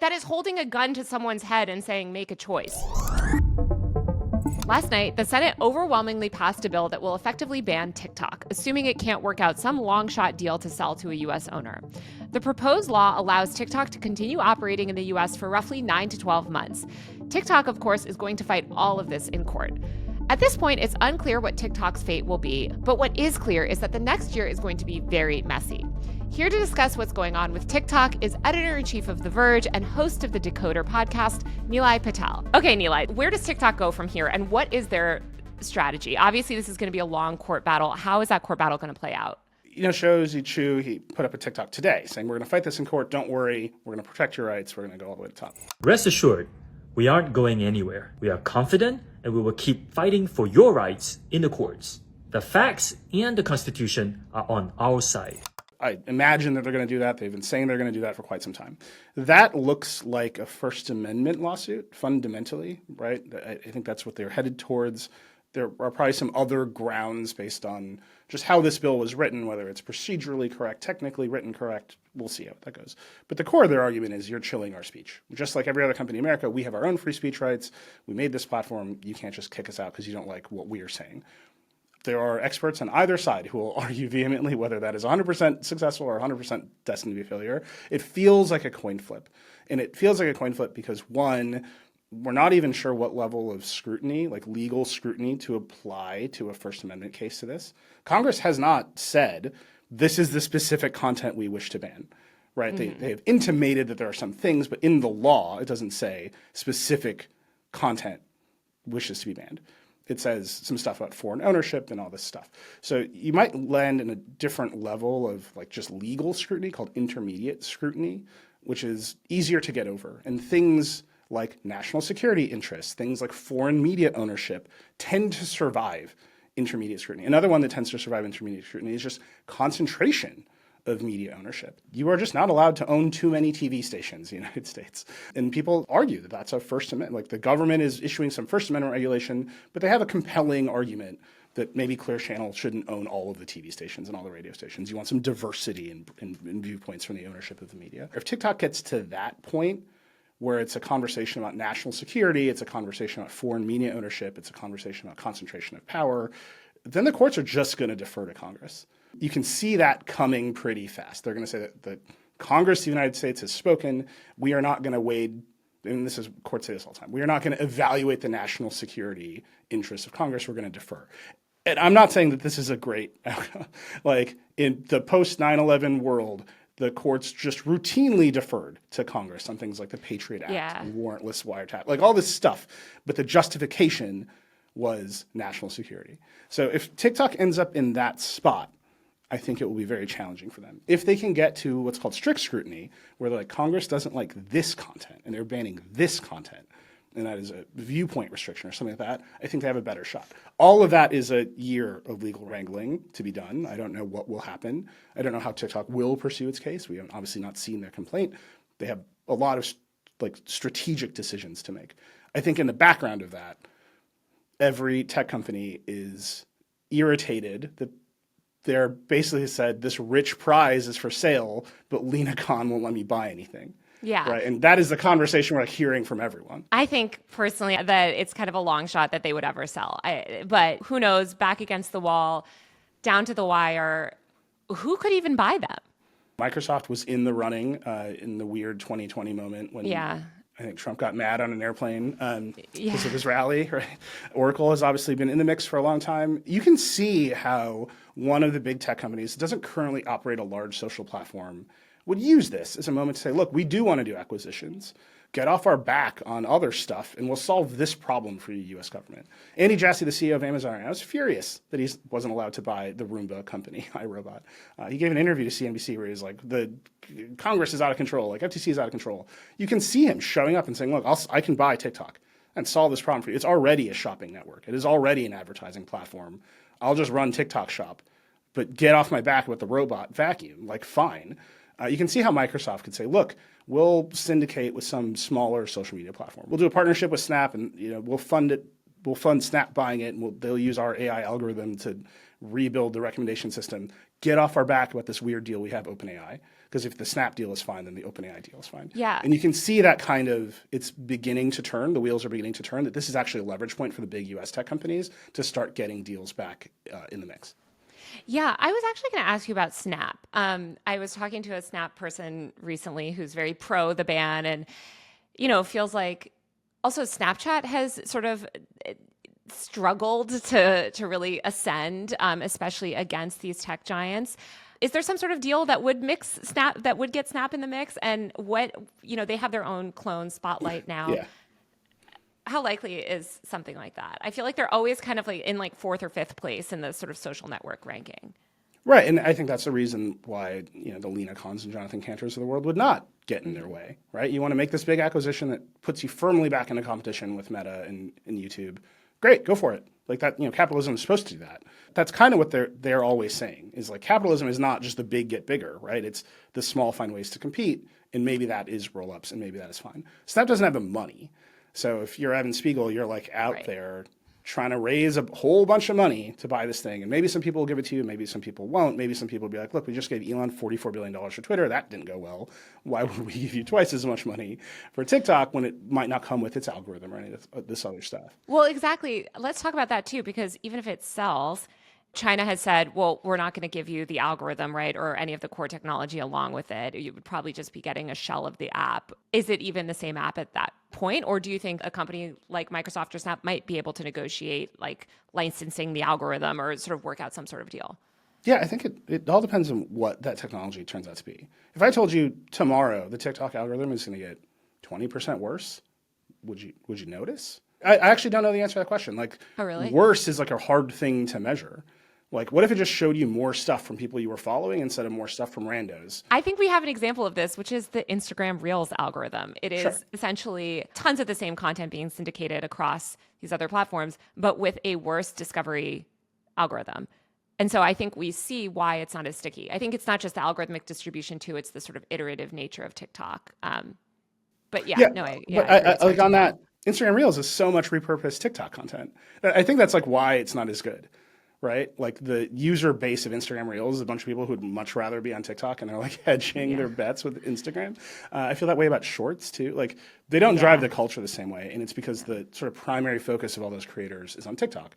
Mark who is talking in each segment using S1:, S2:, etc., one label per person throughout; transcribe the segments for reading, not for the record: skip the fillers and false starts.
S1: That is holding a gun to someone's head and saying, make a choice. Last night, the Senate overwhelmingly passed a bill that will effectively ban TikTok, assuming it can't work out some long-shot deal to sell to a U.S. owner. The proposed law allows TikTok to continue operating in the U.S. for roughly 9 to 12 months. TikTok, of course, is going to fight all of this in court. At this point, it's unclear what TikTok's fate will be, but what is clear is that the next year is going to be very messy. Here to discuss what's going on with TikTok is editor-in-chief of The Verge and host of the Decoder podcast, Nilay Patel. Okay, Nilay, where does TikTok go from here, and what is their strategy? Obviously, this is going to be a long court battle. How is that court battle going to play out?
S2: Shou Zi, he put up a TikTok today saying, we're going to fight this in court. Don't worry. We're going to protect your rights. We're going to go all the way to the top.
S3: Rest assured, we aren't going anywhere. We are confident and we will keep fighting for your rights in the courts. The facts and the Constitution are on our side.
S2: I imagine that they're going to do that. They've been saying they're going to do that for quite some time. That looks like a First Amendment lawsuit, fundamentally, right? I think that's what they're headed towards. There are probably some other grounds based on just how this bill was written, whether it's procedurally correct, technically written correct. We'll see how that goes. But the core of their argument is you're chilling our speech. Just like every other company in America, we have our own free speech rights. We made this platform. You can't just kick us out because you don't like what we are saying. There are experts on either side who will argue vehemently whether that is 100% successful or 100% destined to be a failure. It feels like a coin flip. And it feels like a coin flip because, one, we're not even sure what level of scrutiny, like legal scrutiny, to apply to a First Amendment case to this. Congress has not said, this is the specific content we wish to ban, right? Mm-hmm. They have intimated that there are some things, but in the law, it doesn't say specific content wishes to be banned. It says some stuff about foreign ownership and all this stuff. So you might land in a different level of like just legal scrutiny called intermediate scrutiny, which is easier to get over. And things like national security interests, things like foreign media ownership tend to survive intermediate scrutiny. Another one that tends to survive intermediate scrutiny is just concentration of media ownership. You are just not allowed to own too many TV stations in the United States. And people argue that that's a First Amendment. Like the government is issuing some First Amendment regulation, but they have a compelling argument that maybe Clear Channel shouldn't own all of the TV stations and all the radio stations. You want some diversity in viewpoints from the ownership of the media. If TikTok gets to that point, where it's a conversation about national security, it's a conversation about foreign media ownership, it's a conversation about concentration of power, then the courts are just going to defer to Congress. You can see that coming pretty fast. They're going to say that the Congress of the United States has spoken. We are not going to wade, and this is, courts say this all the time, we are not going to evaluate the national security interests of Congress. We're going to defer. And I'm not saying that this is a great outcome. Like in the post 9/11 world, the courts just routinely deferred to Congress on things like the Patriot Act, warrantless wiretap, like all this stuff. But the justification was national security. So if TikTok ends up in that spot, I think it will be very challenging for them. If they can get to what's called strict scrutiny, where they're like, Congress doesn't like this content and they're banning this content, and that is a viewpoint restriction or something like that, I think they have a better shot. All of that is a year of legal wrangling to be done. I don't know what will happen. I don't know how TikTok will pursue its case. We have obviously not seen their complaint. They have a lot of like strategic decisions to make. I think in the background of that, every tech company is irritated that they're basically said this rich prize is for sale, but Lena Khan won't let me buy anything.
S1: Yeah.
S2: Right. And that is the conversation we're hearing from everyone.
S1: I think personally that it's kind of a long shot that they would ever sell. But who knows, back against the wall, down to the wire, who could even buy them?
S2: Microsoft was in the running in the weird 2020 moment when I think Trump got mad on an airplane because of his rally. Right? Oracle has obviously been in the mix for a long time. You can see how one of the big tech companies that doesn't currently operate a large social platform would use this as a moment to say, look, we do want to do acquisitions. Get off our back on other stuff, and we'll solve this problem for you, U.S. government. Andy Jassy, the CEO of Amazon, I was furious that he wasn't allowed to buy the Roomba company, iRobot. He gave an interview to CNBC where he was like, the Congress is out of control, like FTC is out of control. You can see him showing up and saying, look, I can buy TikTok and solve this problem for you. It's already a shopping network. It is already an advertising platform. I'll just run TikTok shop, but get off my back with the robot vacuum, like fine. You can see how Microsoft could say, look, we'll syndicate with some smaller social media platform. We'll do a partnership with Snap and we'll fund it. We'll fund Snap buying it and they'll use our AI algorithm to rebuild the recommendation system. Get off our back about this weird deal we have, OpenAI. Because if the Snap deal is fine, then the OpenAI deal is fine.
S1: Yeah.
S2: And you can see that kind of, it's beginning to turn, the wheels are beginning to turn, that this is actually a leverage point for the big US tech companies to start getting deals back in the mix.
S1: Yeah, I was actually going to ask you about Snap. I was talking to a Snap person recently who's very pro the ban and, feels like also Snapchat has sort of struggled to really ascend, especially against these tech giants. Is there some sort of deal that would get Snap in the mix? And they have their own clone Spotlight now.
S2: Yeah.
S1: How likely is something like that? I feel like they're always kind of like in like 4th or 5th place in the sort of social network ranking.
S2: Right, and I think that's the reason why the Lena Khans and Jonathan Cantors of the world would not get in their way, right? You want to make this big acquisition that puts you firmly back into competition with Meta and YouTube. Great, go for it. Like that, capitalism is supposed to do that. That's kind of what they're always saying is like capitalism is not just the big get bigger, right? It's the small find ways to compete, and maybe that is roll-ups, and maybe that is fine. Snap doesn't have the money, so if you're Evan Spiegel, you're like out there trying to raise a whole bunch of money to buy this thing, and maybe some people will give it to you, maybe some people won't. Maybe some people will be like, look, we just gave Elon $44 billion for Twitter. That didn't go well. Why would we give you twice as much money for TikTok when it might not come with its algorithm or any of this other stuff?
S1: Well, exactly. Let's talk about that too, because even if it sells, China has said, well, we're not going to give you the algorithm, right, or any of the core technology along with it. You would probably just be getting a shell of the app. Is it even the same app at that point? Or do you think a company like Microsoft or Snap might be able to negotiate like licensing the algorithm or sort of work out some sort of deal?
S2: Yeah, I think it all depends on what that technology turns out to be. If I told you tomorrow the TikTok algorithm is going to get 20% worse, would you notice? I actually don't know the answer to that question. Like,
S1: oh, really?
S2: Worse is like a hard thing to measure. Like, what if it just showed you more stuff from people you were following instead of more stuff from randos?
S1: I think we have an example of this, which is the Instagram Reels algorithm. It is essentially tons of the same content being syndicated across these other platforms, but with a worse discovery algorithm. And so I think we see why it's not as sticky. I think it's not just the algorithmic distribution too, it's the sort of iterative nature of TikTok. But yeah, no, I
S2: like on that, Instagram Reels is so much repurposed TikTok content. I think that's like why it's not as good. Right? Like the user base of Instagram Reels is a bunch of people who'd much rather be on TikTok and they're like hedging their bets with Instagram. I feel that way about shorts too. Like they don't drive the culture the same way. And it's because the sort of primary focus of all those creators is on TikTok.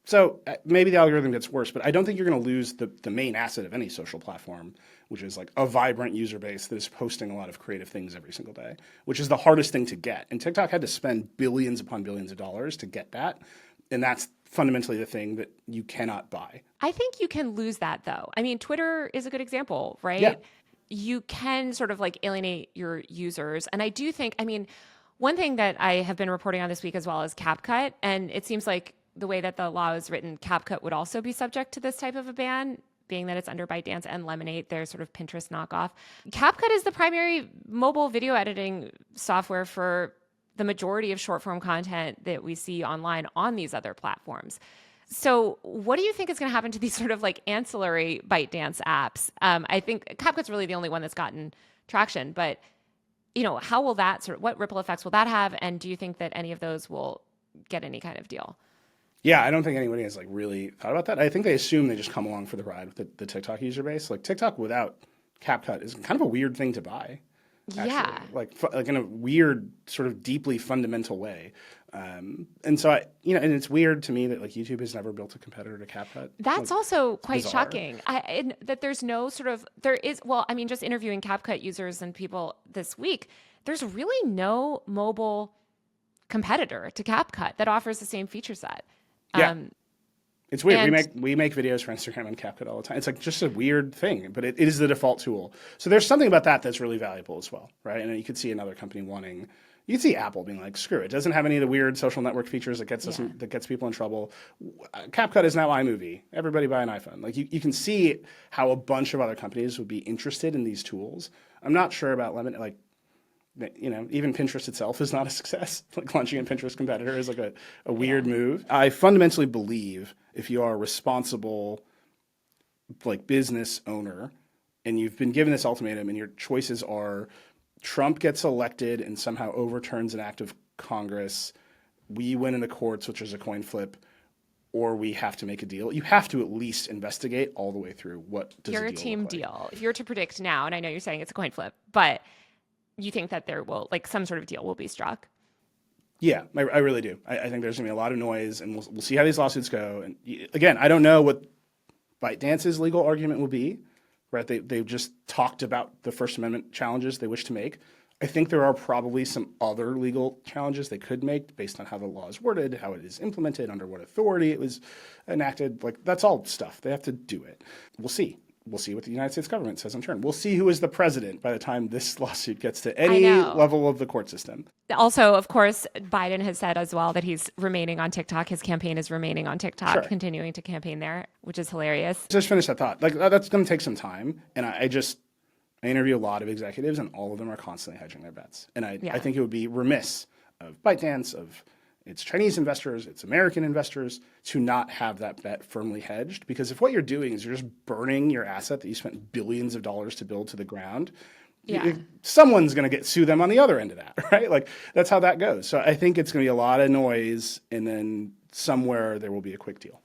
S2: So maybe the algorithm gets worse, but I don't think you're going to lose the main asset of any social platform, which is like a vibrant user base that is posting a lot of creative things every single day, which is the hardest thing to get. And TikTok had to spend billions upon billions of dollars to get that. And that's fundamentally the thing that you cannot buy.
S1: I think you can lose that though. I mean, Twitter is a good example, right?
S2: Yeah.
S1: You can sort of like alienate your users. And I do think, I mean, one thing that I have been reporting on this week as well is CapCut. And it seems like the way that the law is written, CapCut would also be subject to this type of a ban, being that it's under ByteDance and Lemonade, their sort of Pinterest knockoff. CapCut is the primary mobile video editing software for the majority of short form content that we see online on these other platforms. So what do you think is going to happen to these sort of like ancillary ByteDance apps? I think CapCut's really the only one that's gotten traction, but how will that what ripple effects will that have? And do you think that any of those will get any kind of deal?
S2: Yeah, I don't think anybody has like really thought about that. I think they assume they just come along for the ride with the TikTok user base. Like TikTok without CapCut is kind of a weird thing to buy. Actually.
S1: Yeah.
S2: Like in a weird, sort of deeply fundamental way. And so, and it's weird to me that like YouTube has never built a competitor to CapCut.
S1: That's
S2: like,
S1: also quite
S2: bizarre.
S1: shocking. That there's no just interviewing CapCut users and people this week, there's really no mobile competitor to CapCut that offers the same feature set.
S2: Yeah. It's weird. We make videos for Instagram and CapCut all the time. It's like just a weird thing, but it is the default tool. So there's something about that that's really valuable as well, right? And you could see another company you could see Apple being like, screw it. It doesn't have any of the weird social network features that gets people in trouble. CapCut is now iMovie. Everybody buy an iPhone. Like you can see how a bunch of other companies would be interested in these tools. I'm not sure about even Pinterest itself is not a success. Like launching a Pinterest competitor is like a weird move. I fundamentally believe if you are a responsible like business owner and you've been given this ultimatum and your choices are Trump gets elected and somehow overturns an act of Congress, we win in the courts, which is a coin flip, or we have to make a deal. You have to at least investigate all the way through what does
S1: You're
S2: a
S1: a
S2: deal
S1: team
S2: look like.
S1: deal. If you were to predict now, and I know you're saying it's a coin flip, but you think that there will, like, some sort of deal will be struck?
S2: Yeah, I really do. I think there's going to be a lot of noise, and we'll see how these lawsuits go. And again, I don't know what ByteDance's legal argument will be, right? They've just talked about the First Amendment challenges they wish to make. I think there are probably some other legal challenges they could make based on how the law is worded, how it is implemented, under what authority it was enacted. Like, that's all stuff. They have to do it. We'll see. We'll see what the United States government says in turn. We'll see who is the president by the time this lawsuit gets to any level of the court system.
S1: Also, of course, Biden has said as well that he's remaining on TikTok. His campaign is remaining on TikTok, continuing to campaign there, which is hilarious.
S2: Just finish that thought. Like, that's going to take some time. And I interview a lot of executives, and all of them are constantly hedging their bets. And I think it would be remiss of ByteDance, of its Chinese investors, its American investors, to not have that bet firmly hedged. Because if what you're doing is you're just burning your asset that you spent billions of dollars to build to the ground, someone's going to sue them on the other end of that, right? Like, that's how that goes. So I think it's going to be a lot of noise, and then somewhere there will be a quick deal.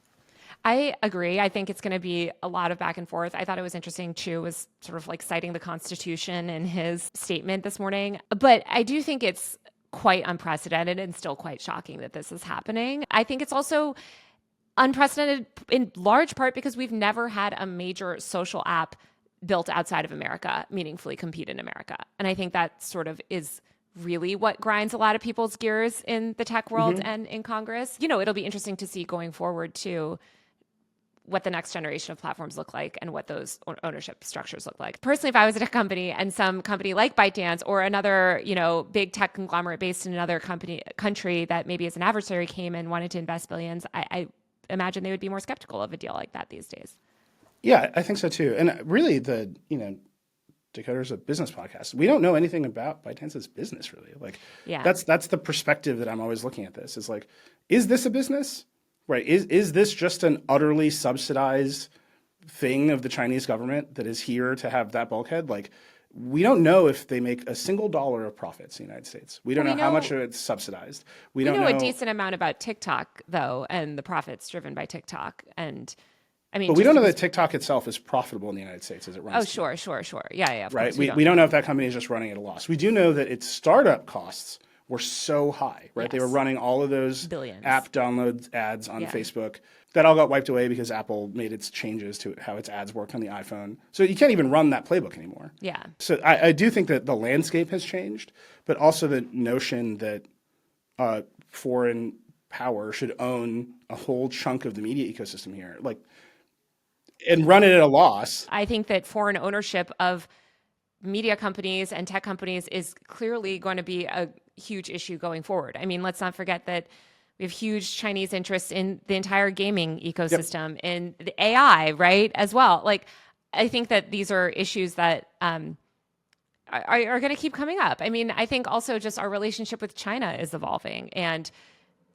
S1: I agree. I think it's going to be a lot of back and forth. I thought it was interesting, Chu was sort of like citing the Constitution in his statement this morning. But I do think it's quite unprecedented and still quite shocking that this is happening. I think it's also unprecedented in large part because we've never had a major social app built outside of America meaningfully compete in America. And I think that sort of is really what grinds a lot of people's gears in the tech world and in Congress. You know, it'll be interesting to see going forward too what the next generation of platforms look like and what those ownership structures look like. Personally, if I was at a company and some company like ByteDance or another, big tech conglomerate based in another country that maybe as an adversary came and wanted to invest billions, I imagine they would be more skeptical of a deal like that these days.
S2: Yeah, I think so too. And really Decoder's a business podcast. We don't know anything about ByteDance's business really. Like, that's the perspective that I'm always looking at this is like, is this a business? Right. Is this just an utterly subsidized thing of the Chinese government that is here to have that bulkhead? Like, we don't know if they make a single dollar of profits in the United States. We don't know how much of it's subsidized. We don't know
S1: a decent amount about TikTok, though, and the profits driven by TikTok. And I mean,
S2: but we don't know that TikTok itself is profitable in the United States as it runs.
S1: Oh, sure. Yeah.
S2: Right. We don't know if that company is just running at a loss. We do know that its startup costs were so high, right? Yes. They were running all of those app download ads on Facebook. That all got wiped away because Apple made its changes to how its ads work on the iPhone. So you can't even run that playbook anymore.
S1: Yeah.
S2: So I do think that the landscape has changed, but also the notion that foreign power should own a whole chunk of the media ecosystem here, like, and run it at a loss.
S1: I think that foreign ownership of media companies and tech companies is clearly going to be a huge issue going forward. I mean, let's not forget that we have huge Chinese interests in the entire gaming ecosystem, in the AI, right, as well. Like, I think that these are issues that are going to keep coming up. I mean, I think also just our relationship with China is evolving. And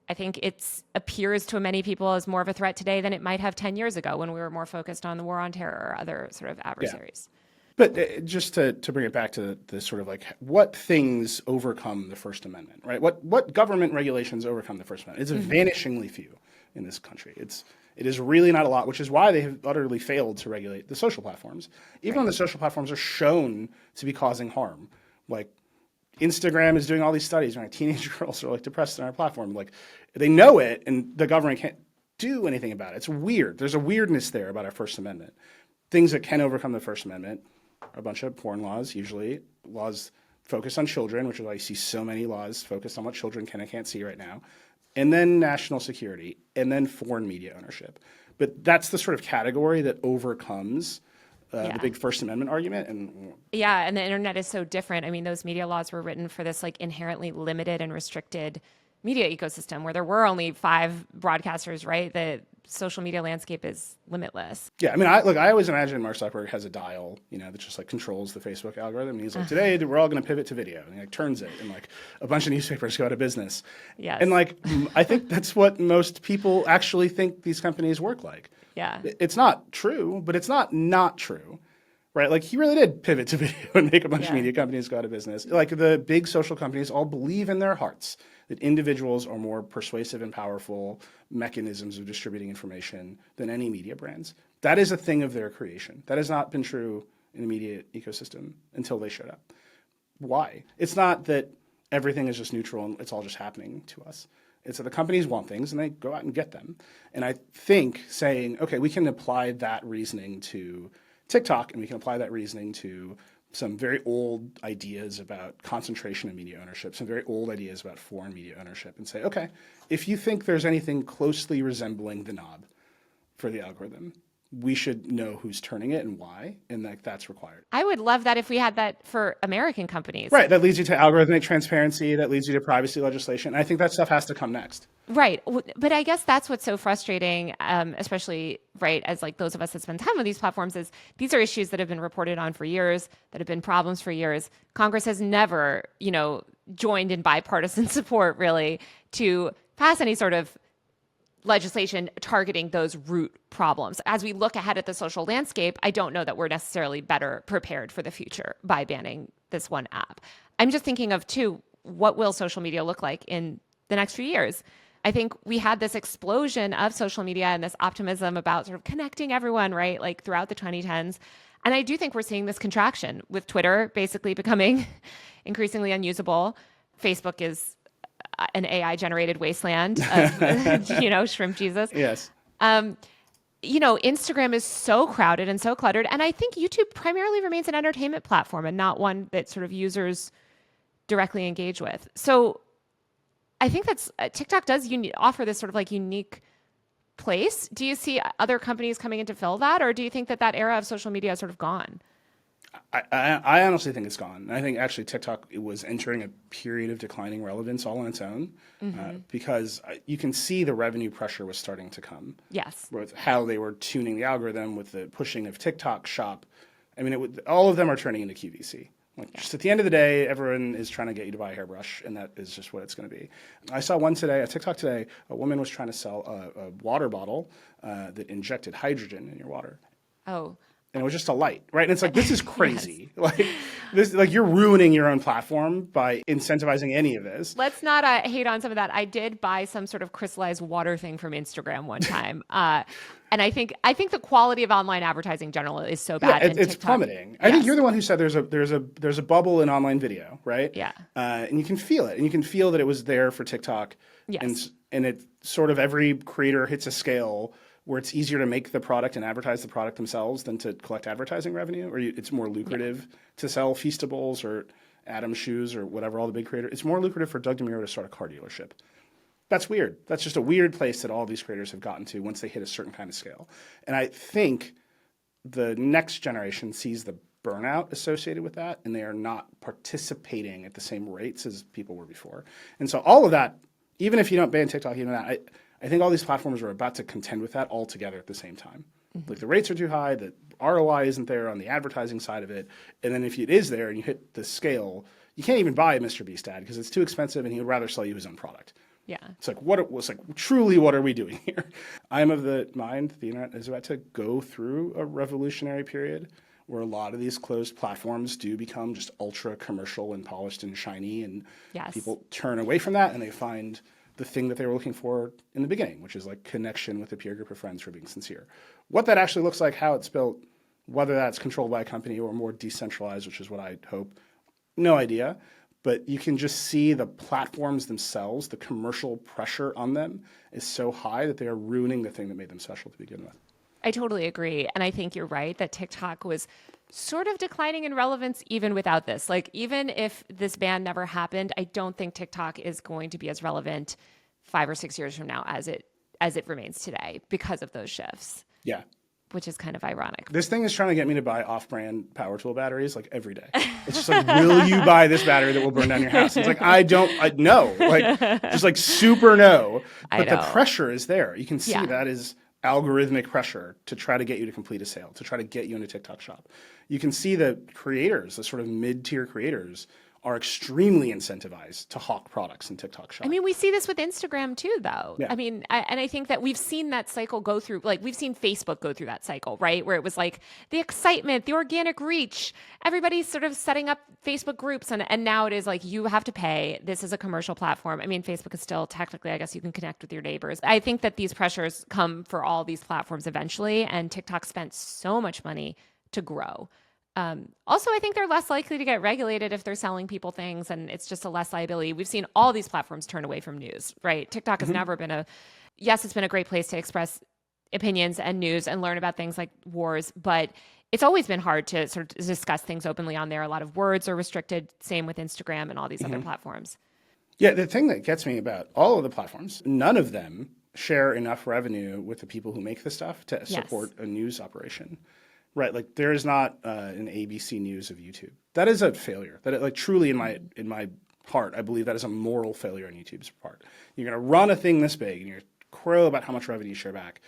S1: I think it appears to many people as more of a threat today than it might have 10 years ago when we were more focused on the war on terror or other sort of adversaries.
S2: Yeah. But just to bring it back to the sort of like what things overcome the First Amendment, right? What government regulations overcome the First Amendment? It's vanishingly few in this country. It is really not a lot, which is why they have utterly failed to regulate the social platforms. Even when the social platforms are shown to be causing harm. Like, Instagram is doing all these studies, right? Teenage girls are like depressed on our platform. Like, they know it, and the government can't do anything about it. It's weird. There's a weirdness there about our First Amendment. Things that can overcome the First Amendment. A bunch of porn laws, usually laws focused on children, which is why you see so many laws focused on what children can and can't see right now, and then national security, and then foreign media ownership. But that's the sort of category that overcomes the big First Amendment argument. And
S1: the internet is so different. I mean, those media laws were written for this like inherently limited and restricted media ecosystem where there were only 5 broadcasters, right? The social media landscape is limitless.
S2: Yeah, I mean, I always imagine Mark Zuckerberg has a dial, that just like controls the Facebook algorithm. And he's like, today we're all going to pivot to video, and he like turns it, and like a bunch of newspapers go out of business.
S1: Yes.
S2: And like, I think that's what most people actually think these companies work like.
S1: Yeah.
S2: It's not true, but it's not true. right? Like he really did pivot to video and make a bunch of media companies go out of business. Like the big social companies all believe in their hearts that individuals are more persuasive and powerful mechanisms of distributing information than any media brands. That is a thing of their creation. That has not been true in the media ecosystem until they showed up. Why? It's not that everything is just neutral and it's all just happening to us. It's that the companies want things and they go out and get them. And I think saying, okay, we can apply that reasoning to TikTok and we can apply that reasoning to some very old ideas about concentration in media ownership, some very old ideas about foreign media ownership, and say, okay, if you think there's anything closely resembling the knob for the algorithm, we should know who's turning it and why, and that's required.
S1: I would love that if we had that for American companies.
S2: Right, that leads you to algorithmic transparency, that leads you to privacy legislation. I think that stuff has to come next.
S1: Right. But I guess that's what's so frustrating, especially, right, as like those of us that spend time on these platforms, is these are issues that have been reported on for years, that have been problems for years. Congress has never, joined in bipartisan support, really, to pass any sort of legislation targeting those root problems. As we look ahead at the social landscape, I don't know that we're necessarily better prepared for the future by banning this one app. I'm just thinking of, too, what will social media look like in the next few years? I think we had this explosion of social media and this optimism about sort of connecting everyone, right, like throughout the 2010s. And I do think we're seeing this contraction with Twitter basically becoming increasingly unusable. Facebook is an AI-generated wasteland of, shrimp Jesus.
S2: Yes.
S1: Instagram is so crowded and so cluttered. And I think YouTube primarily remains an entertainment platform and not one that sort of users directly engage with. So I think that's TikTok does offer this sort of like unique place. Do you see other companies coming in to fill that? Or do you think that era of social media is sort of gone?
S2: I honestly think it's gone. I think actually TikTok was entering a period of declining relevance all on its own because you can see the revenue pressure was starting to come.
S1: Yes.
S2: With how they were tuning the algorithm, with the pushing of TikTok Shop. I mean, all of them are turning into QVC. Just at the end of the day, everyone is trying to get you to buy a hairbrush, and that is just what it's going to be. I saw one today, a TikTok today, a woman was trying to sell a water bottle that injected hydrogen in your water.
S1: Oh.
S2: And it was just a light, right? And it's like, this is crazy. Yes. Like you're ruining your own platform by incentivizing any of this.
S1: Let's not hate on some of that. I did buy some sort of crystallized water thing from Instagram one time. And I think the quality of online advertising in general is so bad.
S2: Yeah, it's plummeting. I think you're the one who said there's a bubble in online video, right?
S1: Yeah.
S2: And you can feel it. And you can feel that it was there for TikTok.
S1: Yes.
S2: And it sort of every creator hits a scale where it's easier to make the product and advertise the product themselves than to collect advertising revenue, or it's more lucrative to sell Feastables or Adam's Shoes or whatever, all the big creators. It's more lucrative for Doug DeMuro to start a car dealership. That's weird. That's just a weird place that all these creators have gotten to once they hit a certain kind of scale. And I think the next generation sees the burnout associated with that, and they are not participating at the same rates as people were before. And so all of that, even if you don't ban TikTok, even that, I think all these platforms are about to contend with that all together at the same time. Mm-hmm. Like the rates are too high, the ROI isn't there on the advertising side of it. And then if it is there and you hit the scale, you can't even buy a Mr. Beast ad because it's too expensive and he would rather sell you his own product.
S1: Yeah.
S2: It's like, truly, what are we doing here? I'm of the mind the internet is about to go through a revolutionary period where a lot of these closed platforms do become just ultra commercial and polished and shiny, and people turn away from that and they find the thing that they were looking for in the beginning, which is like connection with a peer group of friends who are being sincere. What that actually looks like, how it's built, whether that's controlled by a company or more decentralized, which is what I hope, no idea. But you can just see the platforms themselves, the commercial pressure on them is so high that they are ruining the thing that made them special to begin with.
S1: I totally agree. And I think you're right that TikTok was sort of declining in relevance even without this. Like, even if this ban never happened, I don't think TikTok is going to be as relevant 5 or 6 years from now as it remains today because of those shifts.
S2: Yeah.
S1: Which is kind of ironic.
S2: This thing is trying to get me to buy off-brand power tool batteries like every day. It's just like, will you buy this battery that will burn down your house? It's like, no. Like, just like super no. But the pressure is there. You can see that is algorithmic pressure to try to get you to complete a sale, to try to get you into TikTok Shop. You can see the creators, the sort of mid-tier creators, are extremely incentivized to hawk products in TikTok Shop.
S1: I mean, we see this with Instagram too, though.
S2: Yeah.
S1: I mean, I think that we've seen that cycle go through, like we've seen Facebook go through that cycle, right? Where it was like the excitement, the organic reach, everybody's sort of setting up Facebook groups. And now it is like, you have to pay. This is a commercial platform. I mean, Facebook is still technically, I guess you can connect with your neighbors. I think that these pressures come for all these platforms eventually. And TikTok spent so much money to grow. Also, I think they're less likely to get regulated if they're selling people things, and it's just a less liability. We've seen all these platforms turn away from news, right? TikTok has never been it's been a great place to express opinions and news and learn about things like wars, but it's always been hard to sort of discuss things openly on there. A lot of words are restricted, same with Instagram and all these other platforms.
S2: Yeah, the thing that gets me about all of the platforms, none of them share enough revenue with the people who make the stuff to support a news operation. Right, like there is not an ABC News of YouTube. That is a failure. That like truly in my heart, I believe that is a moral failure on YouTube's part. You're going to run a thing this big, and you're crow about how much revenue you share back,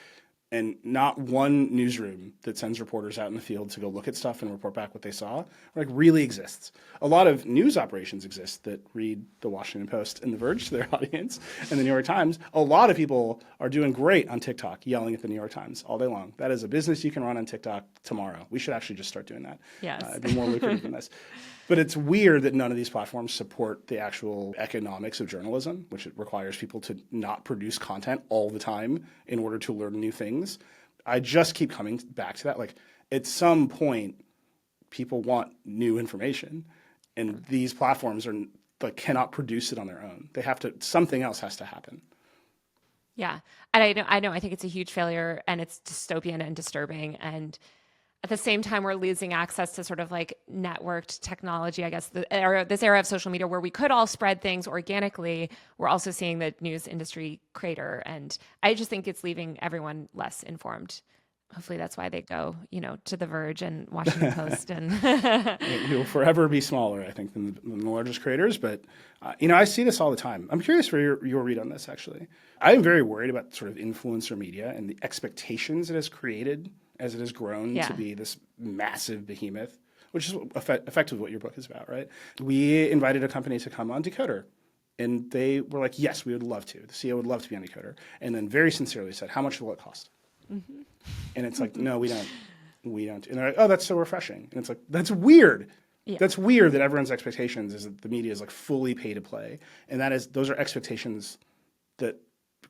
S2: and not one newsroom that sends reporters out in the field to go look at stuff and report back what they saw, like really exists. A lot of news operations exist that read the Washington Post and The Verge to their audience and the New York Times. A lot of people are doing great on TikTok, yelling at the New York Times all day long. That is a business you can run on TikTok tomorrow. We should actually just start doing that.
S1: Yes.
S2: It'd be more lucrative than this. But it's weird that none of these platforms support the actual economics of journalism, which it requires people to not produce content all the time in order to learn new things. I just keep coming back to that. Like at some point, people want new information, and these platforms are like cannot produce it on their own. They have to. Something else has to happen.
S1: Yeah, and I know. I think it's a huge failure, and it's dystopian and disturbing, and at the same time, we're losing access to sort of like networked technology, I guess, this era of social media where we could all spread things organically. We're also seeing the news industry crater. And I just think it's leaving everyone less informed. Hopefully that's why they go, to The Verge and Washington Post. And
S2: You'll forever be smaller, I think, than the largest creators. But, I see this all the time. I'm curious for your read on this, actually. I am very worried about sort of influencer media and the expectations it has created as it has grown to be this massive behemoth, which is effectively what your book is about, right? We invited a company to come on Decoder, and they were like, yes, we would love to. The CEO would love to be on Decoder. And then very sincerely said, how much will it cost? Mm-hmm. And it's like, no, we don't. And they're like, oh, that's so refreshing. And it's like, that's weird. Yeah. That's weird that everyone's expectations is that the media is like fully pay to play. And those are expectations that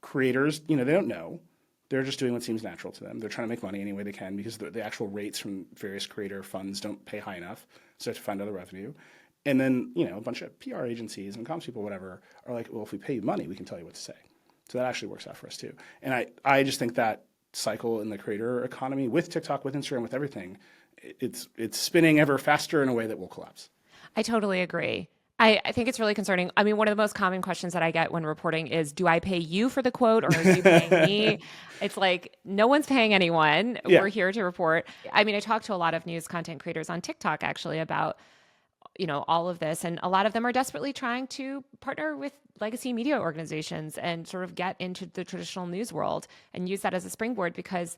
S2: creators, they don't know. They're just doing what seems natural to them. They're trying to make money any way they can because the actual rates from various creator funds don't pay high enough, so they have to find other revenue. And then, a bunch of PR agencies and comms people, whatever, are like, well, if we pay you money, we can tell you what to say. So that actually works out for us too. And I just think that cycle in the creator economy with TikTok, with Instagram, with everything, it's spinning ever faster in a way that will collapse.
S1: I totally agree. I think it's really concerning. I mean, one of the most common questions that I get when reporting is, do I pay you for the quote or are you paying me? It's like, no one's paying anyone. Yeah. We're here to report. I mean, I talked to a lot of news content creators on TikTok actually about, all of this. And a lot of them are desperately trying to partner with legacy media organizations and sort of get into the traditional news world and use that as a springboard because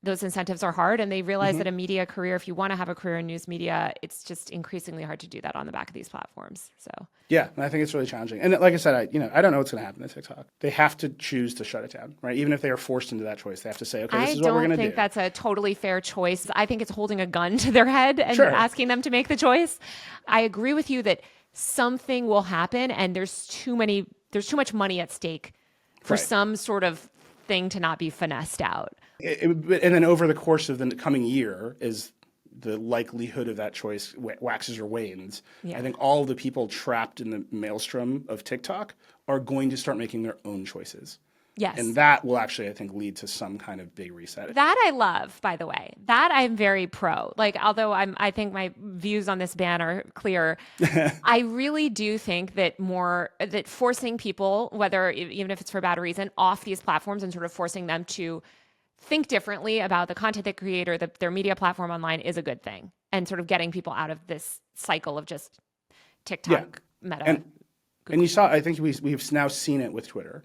S1: those incentives are hard, and they realize that a media career, if you want to have a career in news media, it's just increasingly hard to do that on the back of these platforms. So
S2: yeah, and I think it's really challenging. And like I said, I don't know what's going to happen to TikTok. They have to choose to shut it down, right? Even if they are forced into that choice, they have to say, okay, this is what we're going to do.
S1: I don't think that's a totally fair choice. I think it's holding a gun to their head and asking them to make the choice. I agree with you that something will happen, and there's too much money at stake for some sort of thing to not be finessed out.
S2: And then over the course of the coming year, as the likelihood of that choice waxes or wanes, I think all the people trapped in the maelstrom of TikTok are going to start making their own choices.
S1: Yes.
S2: And that will actually, I think, lead to some kind of big reset.
S1: That I love, by the way. That I'm very pro. Like, although I think my views on this ban are clear, I really do think that that forcing people, even if it's for a bad reason, off these platforms and sort of forcing them to think differently about the content they create or their media platform online is a good thing. And sort of getting people out of this cycle of just TikTok, Meta.
S2: And you saw, I think we've now seen it with Twitter,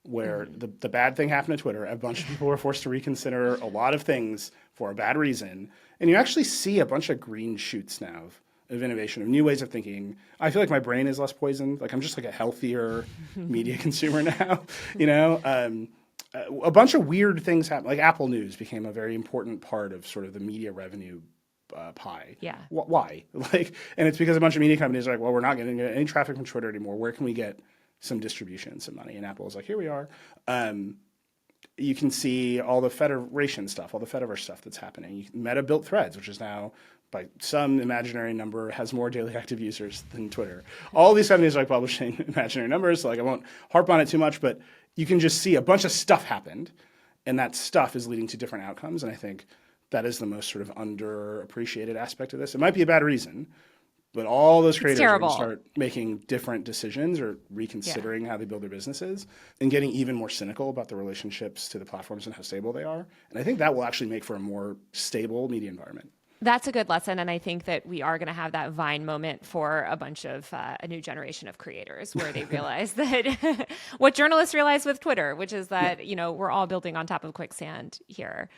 S2: where the bad thing happened to Twitter. A bunch of people were forced to reconsider a lot of things for a bad reason. And you actually see a bunch of green shoots now of innovation, of new ways of thinking. I feel like my brain is less poisoned. Like I'm just like a healthier media consumer now, you know? A bunch of weird things happen. Like Apple News became a very important part of sort of the media revenue pie.
S1: Yeah.
S2: Why? Like, and it's because a bunch of media companies are like, well, we're not getting any traffic from Twitter anymore. Where can we get some distribution, some money? And Apple is like, here we are. You can see all the federation stuff, all the Fediverse stuff that's happening. Meta built Threads, which is now, by some imaginary number, has more daily active users than Twitter. All these companies are like publishing imaginary numbers, so like I won't harp on it too much, but you can just see a bunch of stuff happened, and that stuff is leading to different outcomes. And I think that is the most sort of underappreciated aspect of this. It might be a bad reason, but all those creators are going to start making different decisions or reconsidering how they build their businesses and getting even more cynical about the relationships to the platforms and how stable they are. And I think that will actually make for a more stable media environment.
S1: That's a good lesson. And I think that we are going to have that Vine moment for a bunch of a new generation of creators where they realize that what journalists realize with Twitter, which is that, you know, we're all building on top of quicksand here.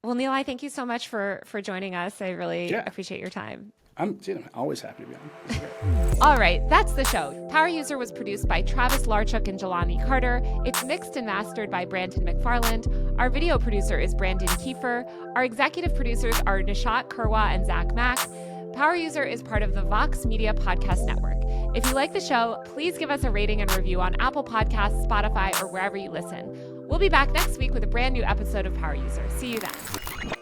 S1: Well, Neil, I thank you so much for joining us. I really appreciate your time.
S2: I'm always happy to be on.
S1: All right, that's the show. Power User was produced by Travis Larchuk and Jelani Carter. It's mixed and mastered by Brandon McFarland. Our video producer is Brandon Kiefer. Our executive producers are Nishat Kurwa and Zach Mack. Power User is part of the Vox Media Podcast Network. If you like the show, please give us a rating and review on Apple Podcasts, Spotify, or wherever you listen. We'll be back next week with a brand new episode of Power User. See you then.